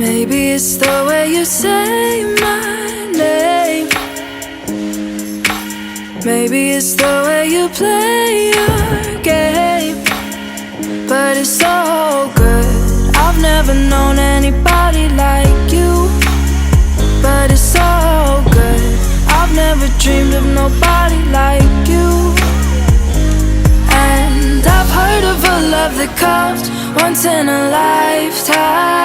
Maybe it's the way you say my name. Maybe it's the way you play your game. But it's so good. I've never known anybody like you. But it's so good. I've never dreamed of nobody like you. And I've heard of a love that comes once in a lifetime.